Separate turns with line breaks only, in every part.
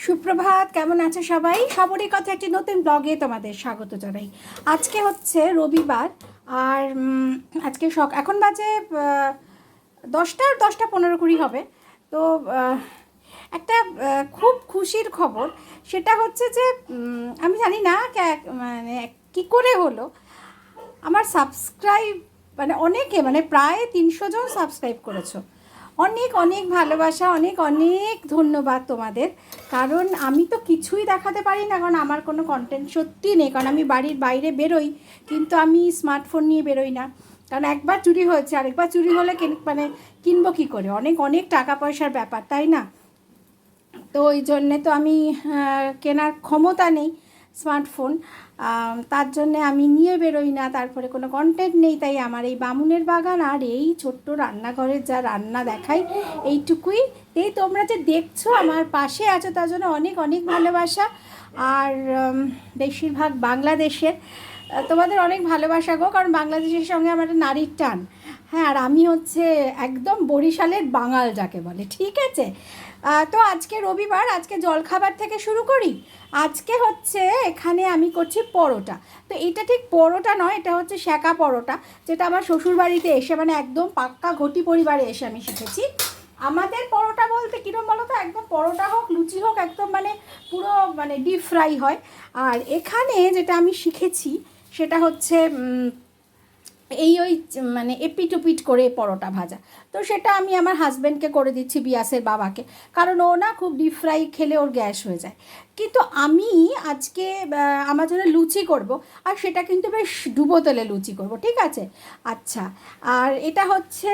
সুপ্রভাত, কেমন আছে সবাই? সবরই কথা একটি নতুন ব্লগে তোমাদের স্বাগত জানাই। আজকে হচ্ছে রবিবার, আর আজকে এখন বাজে 10:15 হবে। তো একটা খুব খুশির খবর, সেটা হচ্ছে যে আমি জানি না মানে কী করে হলো, আমার সাবস্ক্রাইব মানে অনেকে, মানে প্রায় 300 জন সাবস্ক্রাইব করেছো। অনেক অনেক ভালোবাসা, অনেক অনেক ধন্যবাদ তোমাদের। কারণ আমি তো কিছুই দেখাতে পারি না, কারণ আমার কোনো কন্টেন্ট সত্যি নেই, কারণ আমি বাড়ির বাইরে বেরোই কিন্তু আমি স্মার্টফোন নিয়ে বেরোই না। কারণ একবার চুরি হয়েছে, আরেকবার চুরি হলে মানে কিনবো কী করে? অনেক অনেক টাকা পয়সার ব্যাপার, তাই না? তো ওই জন্যে তো আমি কেনার ক্ষমতা নেই স্মার্টফোন, তার জন্যে আমি নিয়ে বেরোই না, তারপরে কোনো কন্টেন্ট নেই। তাই আমার এই বামুনের বাগান আর এই ছোট্ট রান্নাঘরের যা রান্না দেখাই, এইটুকুই। এই তোমরা যে দেখছো আমার পাশে আছো, তার জন্য অনেক অনেক ভালোবাসা। আর বেশিরভাগ বাংলাদেশের, তোমাদের অনেক ভালোবাসা গো, কারণ বাংলাদেশের সঙ্গে আমার একটা নারীর টান। হ্যাঁ, আর আমি হচ্ছে একদম বরিশালের বাঙাল যাকে বলে, ঠিক আছে? তো আজকে রবিবার, আজকে জলখাবার থেকে শুরু করি। আজকে হচ্ছে এখানে আমি করছি পরোটা। তো এটা ঠিক পরোটা নয়, এটা হচ্ছে সেঁকা পরোটা, যেটা আমার শ্বশুরবাড়িতে এসে, মানে একদম পাক্কা ঘটি পরিবারে এসে আমি শিখেছি। আমাদের পরোটা বলতে কীরকম বলো তো, একদম পরোটা হোক লুচি হোক, একদম মানে পুরো মানে ডিপ ফ্রাই হয়। আর এখানে যেটা আমি শিখেছি সেটা হচ্ছে ওই মানে এপিট ওপিট করে পরোটা ভাজা। তো সেটা আমি আমার হাজব্যান্ডকে করে দিচ্ছি, বিয়াসের বাবাকে, কারণ ও না খুব ডিপ ফ্রাই খেলে ওর গ্যাস হয়ে যায়। কিন্তু আমি আজকে আমার জন্য লুচি করব, আর সেটা কিন্তু বেশ ডুবো তেলে লুচি করব, ঠিক আছে? আচ্ছা, আর এটা হচ্ছে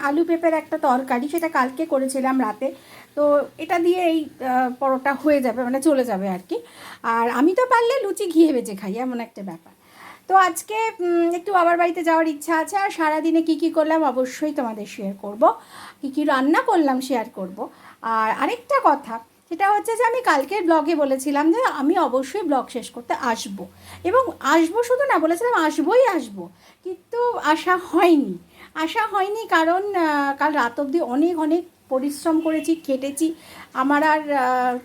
আলু পেঁপের একটা তরকারি, সেটা কালকে করেছিলাম রাতে। তো এটা দিয়ে এই পরোটা হয়ে যাবে, মানে চলে যাবে আর কি। আর আমি তো পারলে লুচি ঘিয়ে বেজে খাই, এমন একটা ব্যাপার। তো আজকে একটু বাবার বাড়িতে যাওয়ার ইচ্ছা আছে, আর সারাদিনে কী কী করলাম অবশ্যই তোমাদের শেয়ার করব, কী কী রান্না করলাম শেয়ার করব। আর আরেকটা কথা, সেটা হচ্ছে যে আমি কালকের ব্লগে বলেছিলাম যে আমি অবশ্যই ব্লগ শেষ করতে আসব, এবং আসবো শুধু না, বলেছিলাম আসবই আসবো, কিন্তু আসা হয়নি কারণ কাল রাত অবধি অনেক অনেক পরিশ্রম করেছি, খেটেছি। আমার আর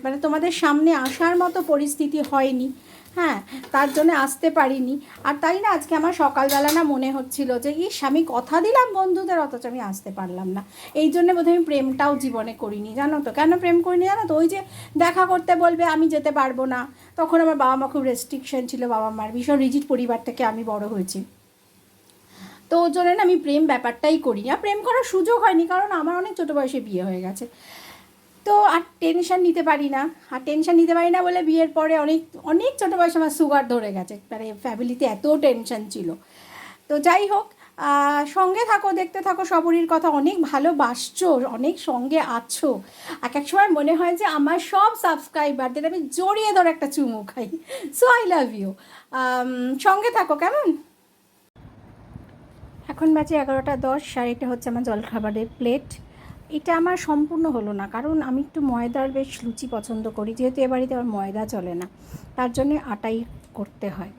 মানে তোমাদের সামনে আসার মতো পরিস্থিতি হয়নি। হ্যাঁ, তার জন্য আসতে পারিনি। আর তাই না, আজকে আমার সকালবেলা না মনে হচ্ছিল যে আমি কথা দিলাম বন্ধুদের, অথচ আমি আসতে পারলাম না। এই জন্যে বোধহয় আমি প্রেমটাও জীবনে করিনি, জানো তো? কেন প্রেম করিনি জানো তো? ওই যে দেখা করতে বলবে, আমি যেতে পারবো না। তখন আমার বাবা মা খুব রেস্ট্রিকশন ছিল, বাবা মার ভীষণ রিজিড পরিবার থেকে আমি বড় হয়েছি। তো ওই জন্য না আমি প্রেম ব্যাপারটাই করিনি, আর প্রেম করার সুযোগ হয়নি, কারণ আমার অনেক ছোটো বয়সে বিয়ে হয়ে গেছে। তো আর টেনশান নিতে পারি না, বলে বিয়ের পরে অনেক অনেক ছোটো বয়সে আমার সুগার ধরে গেছে, মানে ফ্যামিলিতে এত টেনশান ছিল। তো যাই হোক, সঙ্গে থাকো, দেখতে থাকো সবরীর কথা। অনেক ভালোবাসছো, অনেক সঙ্গে আছো। এক এক সময় মনে হয় যে আমার সব সাবস্ক্রাইবারদের আমি জড়িয়ে ধরে একটা চুমু খাই। So I love you. সঙ্গে থাকো কেমন। এখন বাজে 11:10, আর এটা হচ্ছে আমার জলখাবারের প্লেট। এটা আমার সম্পূর্ণ হলো না, কারণ আমি একটু ময়দার বেশ লুচি পছন্দ করি, যেহেতু এ বাড়িতে আমার ময়দা চলে না, তার জন্যে আটাই করতে হয়,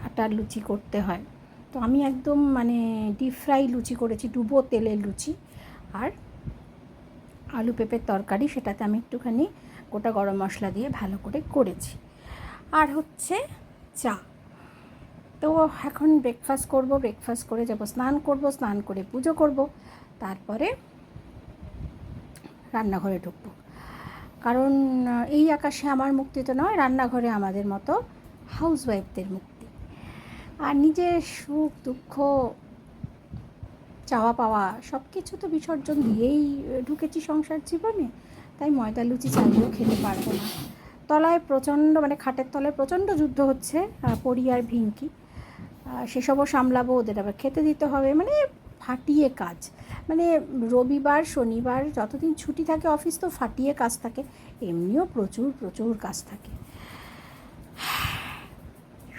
আটার লুচি করতে হয়। তো আমি একদম মানে ডিপ ফ্রাই লুচি করেছি, ডুবো তেলের লুচি। আর আলু পেঁপের তরকারি, সেটাতে আমি একটুখানি গোটা গরম মশলা দিয়ে ভালো করে করেছি। আর হচ্ছে চা। তো এখন ব্রেকফাস্ট করব, ব্রেকফাস্ট করে যাব স্নান করব, স্নান করে পুজো করব, তারপরে রান্নাঘরে ঢুকবো। কারণ এই আকাশে আমার মুক্তি তো নয়, রান্নাঘরে আমাদের মতো হাউসওয়াইফদের মুক্তি। আর নিজের সুখ দুঃখ চাওয়া পাওয়া সব কিছু তো বিসর্জন দিয়েই ঢুকেছি সংসার জীবনে। তাই ময়দা লুচি চাইলেও খেতে পারবো না। তলায় প্রচণ্ড, মানে খাটের তলায় প্রচণ্ড যুদ্ধ হচ্ছে, পরি আর ভিঙ্কি। সেসবও সামলাবো, ওদের আবার খেতে দিতে হবে, মানে ফাটিয়ে কাজ। মানে রবিবার শনিবার যতদিন ছুটি থাকে অফিস, তো ফাটিয়ে কাজ থাকে, এমনিও প্রচুর প্রচুর কাজ থাকে।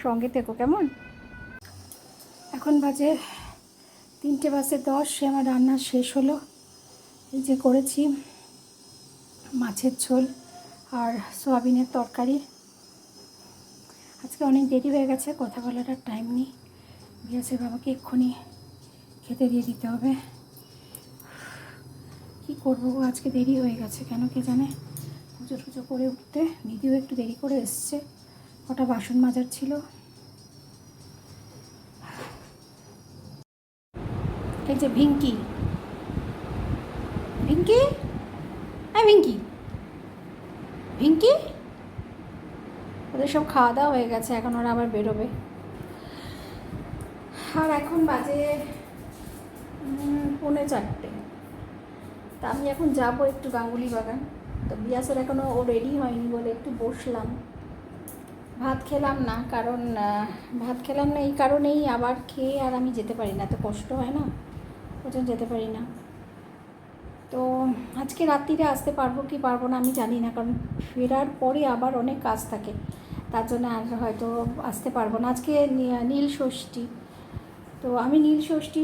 সঙ্গে থেকো কেমন। এখন বাজে 3:10, আমার রান্না শেষ হলো। এই যে করেছি মাছের ঝোল আর সোয়াবিনের তরকারি। আজকে অনেক দেরি হয়ে গেছে, কথা বলার আর টাইম নেই। বিয়াসের বাবাকে এক্ষুনি খেতে দিয়ে দিতে হবে। কী করবো গো, আজকে দেরি হয়ে গেছে কেন কে জানে, পুজো টুজো করে উঠতে দিদিও একটু দেরি করে এসছে, কটা বাসন মাজার ছিল। এই যে ভিঙ্কি, ভিঙ্কি, হ্যাঁ ভিঙ্কি, ভিঙ্কি, ওদের সব খাওয়া দাওয়া হয়ে গেছে, এখন ওরা আবার বেরোবে। আর এখন বাজে 3:45। তা আমি এখন যাব একটু গাঙ্গুলি বাগান। তো বিয়াসের এখনও ও রেডি হয়নি বলে একটু বসলাম। ভাত খেলাম না, কারণ ভাত খেলাম না এই কারণেই, আবার খেয়ে আর আমি যেতে পারি না, এত কষ্ট হয় না, ওই জন্য যেতে পারি না। তো আজকে রাত্রিরে আসতে পারবো কি পারবো না আমি জানি না, কারণ ফেরার পরে আবার অনেক কাজ থাকে, তার জন্য আর হয়তো আসতে পারবো না। আজকে নীল ষষ্ঠী, তো আমি নীল ষষ্ঠী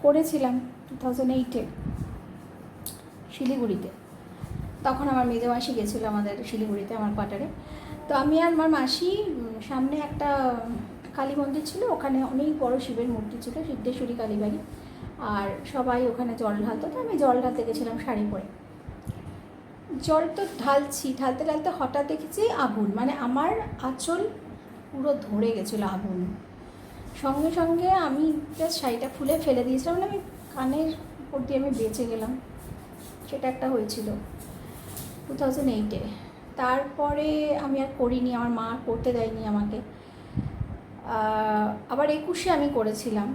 করেছিলাম 2008-এ শিলিগুড়িতে। তখন আমার মেজো মাসি গেছিলো আমাদের শিলিগুড়িতে, আমার কোয়ার্টারে। তো আমি আর আমার মাসি, সামনে একটা কালী মন্দির ছিল, ওখানে অনেক বড় শিবের মূর্তি ছিল, সিদ্ধেশ্বরী কালীবাড়ি, আর সবাই ওখানে জল ঢালতো। তো আমি জল ঢালতে গেছিলাম শাড়ি পরে, জল তো ঢালতে ঢালতে হঠাৎ দেখেছি আগুন, মানে আমার আঁচল পুরো ধরে গেছিলো আগুন। সঙ্গে সঙ্গে আমি জাস্ট শাড়িটা খুলে ফেলে দিয়েছিলাম, মানে আমি কানের উপর দিয়ে আমি বেঁচে গেলাম। সেটা একটা হয়েছিল 2008-এ। তারপরে আমি আর করিনি, আমার মা করতে দেয়নি আমাকে। আবার 21-এ আমি করেছিলাম,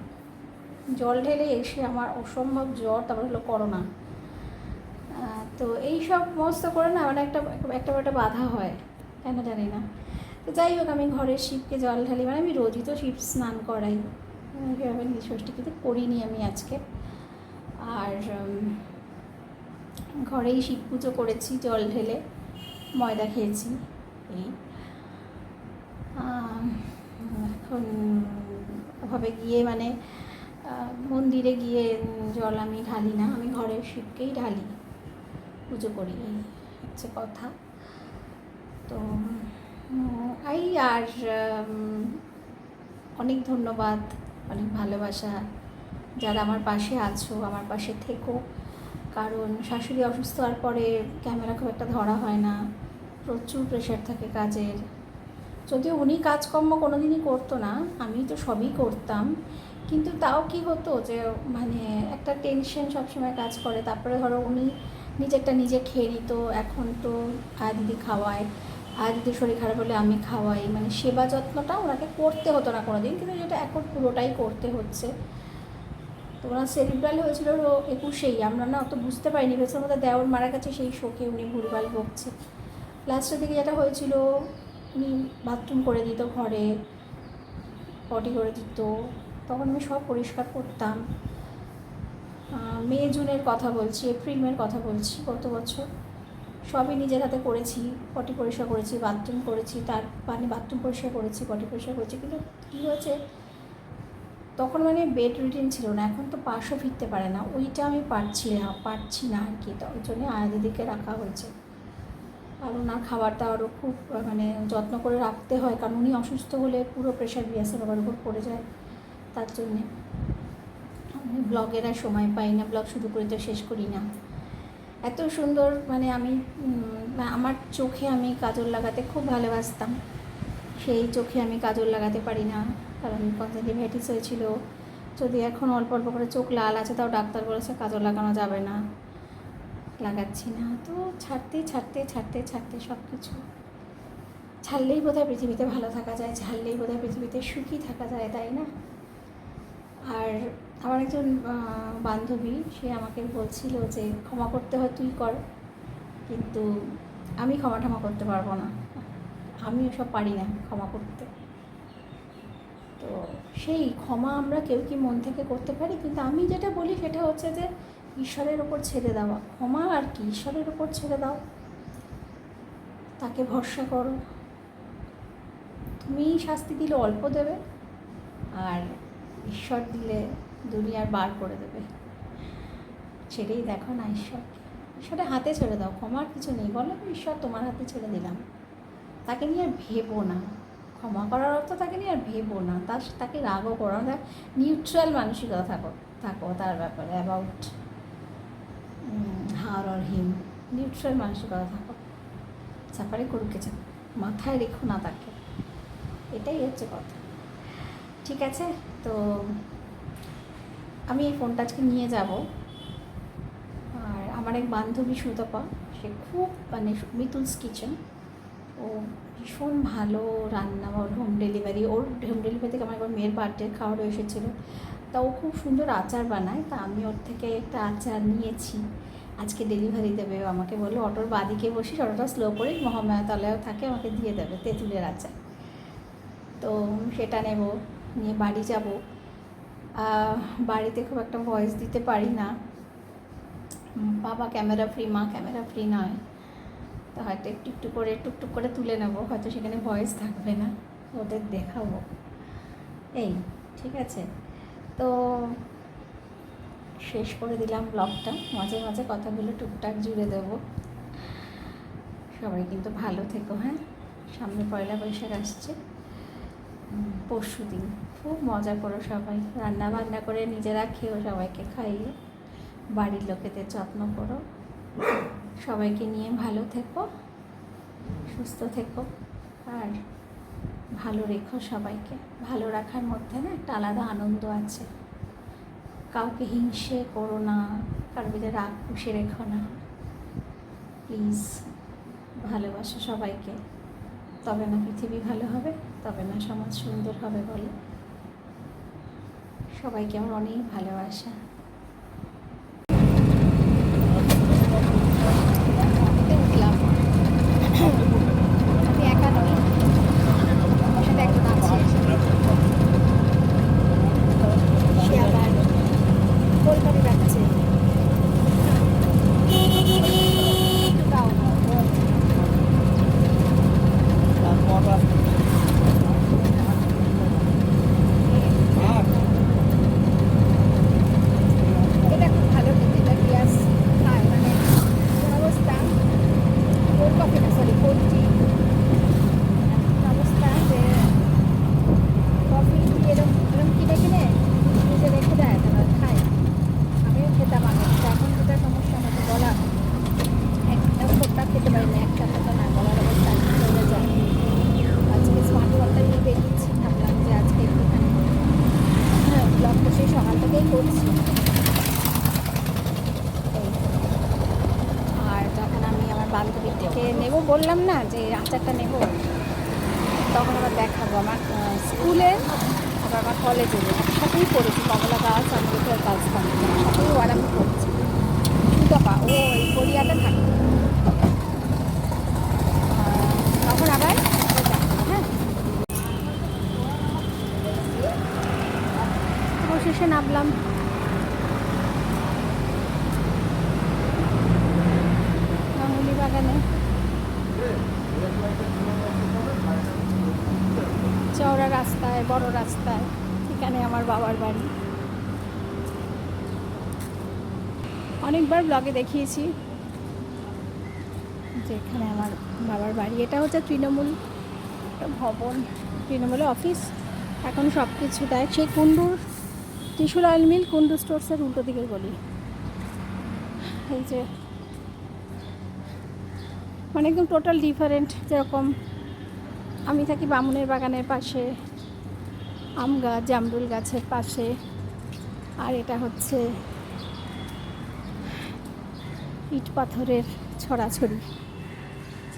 জল ঢেলে এসে আমার অসম্ভব জ্বর, তারপর হলো করোনা। তো এই সব মস্ত করে না মানে একটা বাধা হয়, কেন জানি না। তো যাই হোক, আমি ঘরের শিবকে জল ঢালি, মানে আমি রোজই তো শিব স্নান করাই, কীভাবে নীল ষষ্ঠী কিন্তু করিনি আমি আজকে। আর ঘরেই শিব পুজো করেছি জল ঢেলে, ময়দা খেয়েছি। এই এখন ওভাবে গিয়ে মানে মন্দিরে গিয়ে জল আমি ঢালি না, আমি ঘরের শিবকেই ঢালি, পুজো করি, এই হচ্ছে কথা। তো এই আর অনেক ধন্যবাদ, অনেক ভালোবাসা যারা আমার পাশে আছো, আমার পাশে থেকো। কারণ শাশুড়ি অসুস্থ হওয়ার পরে ক্যামেরা খুব একটা ধরা হয় না, প্রচুর প্রেশার থাকে কাজের। যদিও উনি কাজকর্ম কোনো দিনই করতো না, আমি তো সবই করতাম, কিন্তু তাও কি হতো যে মানে একটা টেনশন সবসময় কাজ করে। তারপরে ধরো উনি নিজেরটা নিজে খেয়ে নিত, এখন তো আয়া দিদি খাওয়ায়, আয়া দিদির শরীর খারাপ হলে আমি খাওয়াই, মানে সেবা যত্নটা ওনাকে করতে হতো না কোনো দিন, কিন্তু যেটা এখন পুরোটাই করতে হচ্ছে। তো ওনার সেরিব্রাল হয়েছিল 21-এই, আমরা না অত বুঝতে পারিনি, ভেবেছিলাম আমাদের দেওর মারা গেছে, সেই শোকে উনি ভুলভাল বকছে। লাস্টের দিকে যেটা হয়েছিল, উনি বাথরুম করে দিত ঘরে, পটি করে দিত, তখন আমি সব পরিষ্কার করতাম। মে জুনের কথা বলছি, এপ্রিল মের কথা বলছি, গত বছর সবই নিজের হাতে করেছি, পটি পরিষ্কার করেছি, বাথরুম করেছি, তার মানে বাথরুম পরিষ্কার করেছি, পটি পরিষ্কার করেছি। কিন্তু কী হয়েছে, তখন মানে বেড রুটিন ছিল না, এখন তো পাশও ফিরতে পারে না, ওইটা আমি পারছি না আর কি। তো ওই জন্যে আয়া দিদিকে রাখা হয়েছে। আর ওনার খাবারটা আরও খুব মানে যত্ন করে রাখতে হয়, কারণ উনি অসুস্থ হলে পুরো প্রেশার বিয়াসের বাবার উপর পড়ে যায়। তার জন্যে আমি ব্লগের আর সময় পাই না, ব্লগ শুরু করে তো শেষ করি না। এত সুন্দর মানে আমি আমার চোখে আমি কাজল লাগাতে খুব ভালোবাসতাম, সেই চোখে আমি কাজল লাগাতে পারি না, কারণ কনজাংটিভাইটিস হয়েছিল। যদি এখন অল্প অল্প করে চোখ লাল আছে, তাও ডাক্তার বলেছে কাজল লাগানো যাবে না, লাগাচ্ছি না। তো ছাড়তে সব কিছু ছাড়লেই বোধহয় পৃথিবীতে ভালো থাকা যায়, ছাড়লেই বোধহয় পৃথিবীতে সুখী থাকা যায়, তাই না? আর আমার একজন বান্ধবী, সে আমাকে বলছিল যে ক্ষমা করতে হয় তুই কর, কিন্তু আমি ক্ষমা করতে পারবো না, আমি ওসব পারি না ক্ষমা করতে। তো সেই ক্ষমা আমরা কেউ কি মন থেকে করতে পারি, কিন্তু আমি যেটা বলি সেটা হচ্ছে যে ঈশ্বরের ওপর ছেড়ে দেওয়া, ক্ষমা আর কি, ঈশ্বরের ওপর ছেড়ে দাও, তাকে ভরসা করো। তুমি শাস্তি দিলে অল্প দেবে, আর ঈশ্বর দিলে দুনিয়ার বার করে দেবে। ছেড়েই দেখো না ঈশ্বরকে, ঈশ্বরের হাতে ছেড়ে দাও, ক্ষমার কিছু নেই, বলো ঈশ্বর তোমার হাতে ছেড়ে দিলাম, তাকে নিয়ে আর ভেবো না। ক্ষমা করার অর্থ তাকে নিয়ে আর ভেবো না, তাকে রাগও করো না, নিউট্রাল মানসিকতা থাকো তার ব্যাপারে, about her or him, neutral মানসিকতা থাকো। ইচ্ছা পারে করুকে যাক, মাথায় রেখো না তাকে, এটাই হচ্ছে কথা। ঠিক আছে, তো আমি এই ফোনটা আজকে নিয়ে যাব। আর আমার এক বান্ধবী সুতপা, সে খুব মানে মিতুলস কিচেন, ও ভীষণ ভালো রান্না বা হোম ডেলিভারি, ওর হোম ডেলিভারি থেকে আমার একবার মেয়ের বার্থডে খাওয়ারও এসেছিলো, তা ও খুব সুন্দর আচার বানায়। তা আমি ওর থেকে একটা আচার নিয়েছি, আজকে ডেলিভারি দেবে। আমাকে বললো অটোর বাদিকে বসিস, অটোটা স্লো করে মহামায়াতলায়ও থাকে, আমাকে দিয়ে দেবে তেঁতুলের আচার। তো সেটা নেব, নিয়ে বাড়ি যাব। বাড়িতে খুব একটা ভয়েস দিতে পারি না, বাবা ক্যামেরা ফ্রি, মা ক্যামেরা ফ্রি নয়, তো হয়তো টুকটুক করে তুলে নেবো, হয়তো সেখানে ভয়েস থাকবে না, ওদের দেখাবো এই। ঠিক আছে, তো শেষ করে দিলাম ব্লগটা, মাঝে মাঝে কথাগুলো টুকটাক জুড়ে দেবো। সবাই কিন্তু ভালো থেকো, হ্যাঁ। সামনে পয়লা বৈশাখ আসছে, পরশু দিন, খুব মজা করো সবাই, রান্না বান্না করে নিজেরা খেয়েও সবাইকে খাইয়ে, বাড়ির লোকেদের যত্ন করো, সবাইকে নিয়ে ভালো থেকো, সুস্থ থেকো, আর ভালো রেখো সবাইকে। ভালো রাখার মধ্যে না একটা আলাদা আনন্দ আছে। কাউকে হিংসে করো না, কারোর ভিতরে রাগ পুষে রেখো না, প্লিজ। ভালোবাসো সবাইকে, তবে না পৃথিবী ভালো হবে, তবে না সমাজ সুন্দর হবে বলো। সবাইকে আমার অনেক ভালোবাসা। আমি একা নই, আমার সাথে একজন আছে, সে আবার কলকাতা যাচ্ছে। এটা খুব ভালো খেতে, এটা পিঁয়াজ খায়, মানে অবস্থা কোল্ড কফি না, সরি কোল্ড টি অবস্থা, যে কফি টি এরকম এরকম কিনে কিনে ফ্রিজে রেখে দেয়, তারা খায়। আমিও খেতাম আগে, কিন্তু এখন যেটা সমস্যা আমাকে গলা, একটা ফোরটা খেতে পারি না, একটা ফোরটা না, গলার অবস্থা চলে যায়। আজকে স্মার্ট ওয়াটার নিয়ে বেরিয়েছি, ভাবলাম যে আজকে একটুখানি ব্লগ তো সেই সকাল থেকেই করছি। আর যখন আমি আমার বান্ধবীর থেকে নেব, বললাম না যে আচারটা নেব, তখন আবার দেখাবো আমার স্কুলে, আবার আমার কলেজে একসাথেই পড়েছি, কমলা গাছ অমৃতের গাছ কমলা একসাথেই, ও আর আমি পড়েছি। সুতপা ও এই গড়িয়াতে থাকে, তখন আবার দেখাবো, হ্যাঁ। অবশেষে নামলাম গাঙ্গুলি বাগানে, চওড়া রাস্তায়, বড় রাস্তায়, এখানে আমার বাবার বাড়ি। অনেকবার ব্লগে দেখিয়েছি যে এখানে আমার বাবার বাড়ি। এটা হচ্ছে তৃণমূল ভবন, তৃণমূলের অফিস, এখন সব কিছু দেয়। সেই কুন্ডুর ত্রিশুল অয়েল মিল, কুন্ডু স্টোর্সের উল্টো দিকের গলি। এই যে মানে একদম টোটাল ডিফারেন্ট, যেরকম আমি থাকি বামুনের বাগানের পাশে, আম গাছ জামরুল গাছের পাশে, আর এটা হচ্ছে ইট পাথরের ছড়াছড়ি।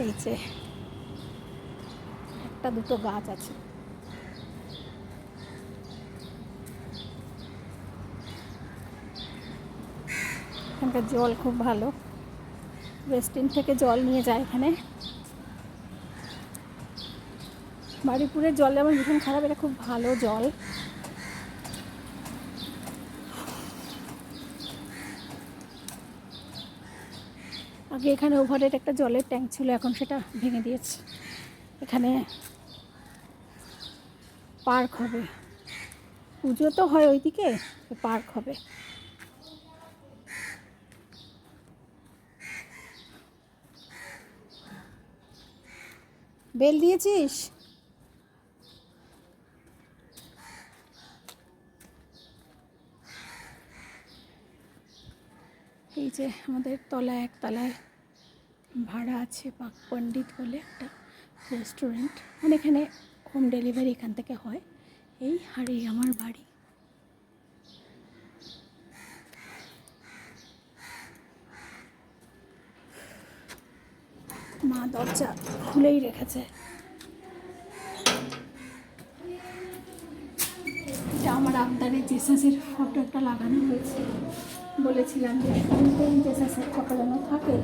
এই যে একটা দুটো গাছ আছে, এখানকার জল খুব ভালো, ওয়েস্টিন থেকে জল নিয়ে যায় এখানে। বাড়িপুরের জল যেমন ভীষণ খারাপ, এটা খুব ভালো জল। আগে এখানে ওভারের একটা জলের ট্যাঙ্ক ছিল, এখন সেটা ভেঙে দিয়েছে। এখানে পার্ক হবে, পুজো তো হয় ওইদিকে, পার্ক হবে। বেল দিয়েছিস? এই যে আমাদের তলায়, একতলায় ভাড়া আছে পাক পণ্ডিত বলে একটা রেস্টুরেন্ট, মানে এখানে হোম ডেলিভারি এখান থেকে হয়। এই আর এই আমার বাড়ি। মা দরজা খুলেই রেখেছে। এটা আমার আবদারে জেসাসের ফটো একটা লাগানো হয়েছে, বলেছিলাম যে শুরুতেই জেসাসের ফটো যেন থাকে।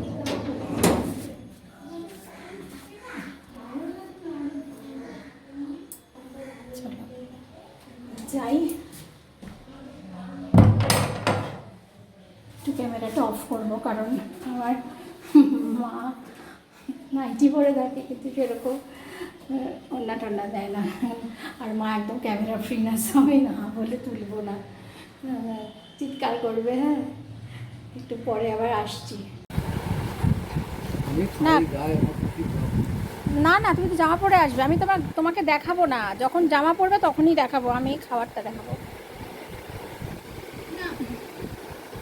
চলো যাই, একটু ক্যামেরাটা অফ করবো কারণ আমার মা নাইটি পরে থাকে কিন্তু সেরকম ওন্না টন্না দেয় না, আর মা একদম ক্যামেরা ফ্রি না, সবাই না বলে তুলবো না, চিৎকার করবে। হ্যাঁ, একটু পরে আবার আসছি। না না না, তুমি তো জামা পরে আসবে, আমি তোমাকে দেখাবো না, যখন জামা পরবে তখনই দেখাবো, আমি খাবারটা দেখাবো,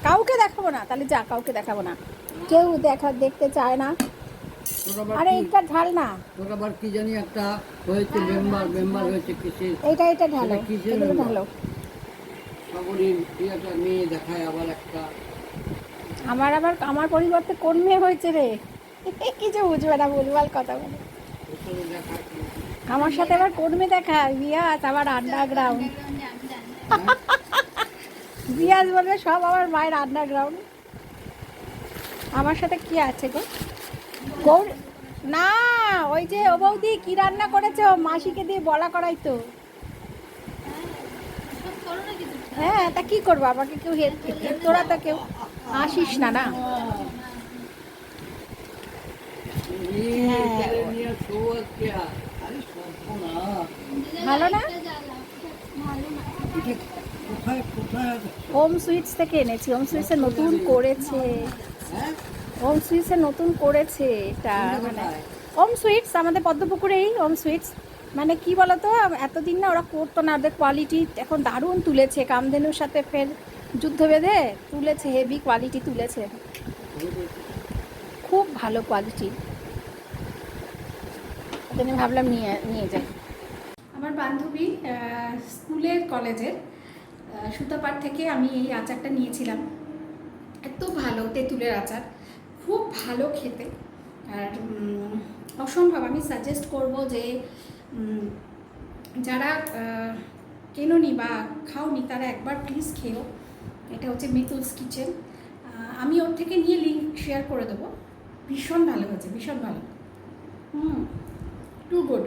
কাউকে দেখাবো না। তাহলে যা, কাউকে দেখাবো না, কেউ দেখতে চায় না। আরে এইটা ঢাল না, তোর আবার কি জানি একটা হয়েছে, মেম্বার হয়েছে কিসের, এটা ঢালো, এটা ঢালো। সবরই একটা মেয়ে দেখায় আবার একটা, আমার পরিবর্তে কোন মেয়ে হয়েছে রে? কিছু বুঝবে না, ভুলভাল কথা বলে। আমার সাথে আবার কোন মেয়ে দেখায়? বিয়াস আবার আন্ডারগ্রাউন্ড। বিয়াস বলবে সব আমার মায়ের আন্ডারগ্রাউন্ড। আমার সাথে কি আছে গো? গৌর না, ওই যে ও বৌদি কি রান্না করেছে, ও মাসিকে দিয়ে বলা করাই তো। হ্যাঁ, তা কি করবো, আমাকে কেউ তোরা তো কেউ আসিস না না। ভালো না, হোম সুইটস থেকে এনেছি, হোম সুইটসে নতুন করেছে, হোম সুইটসে নতুন করেছে এটা, মানে হোম সুইটস আমাদের পদ্মপুকুরেই হোম সুইটস। মানে কি বলতো, এতদিন না ওরা করতো না, ওদের কোয়ালিটি এখন দারুণ তুলেছে, কামধেনুর সাথে ফের যুদ্ধ বেঁধে তুলেছে, হেভি কোয়ালিটি তুলেছে, খুব ভালো কোয়ালিটি। ওদের ভাবলাম নিয়ে যাই। আমার বান্ধবী স্কুলের কলেজের সুতাপাড় থেকে আমি এই আচারটা নিয়েছিলাম, এত ভালো তেঁতুলের আচার, খুব ভালো খেতে, আর অসম্ভব। আমি সাজেস্ট করব যে যারা কেনোনি বা খাওনি তারা একবার প্লিজ খেও। এটা হচ্ছে মিতুলস কিচেন, আমি ওর থেকে নিয়ে লিঙ্ক শেয়ার করে দেবো, ভীষণ ভালো হয়েছে, ভীষণ ভালো, টু গুড।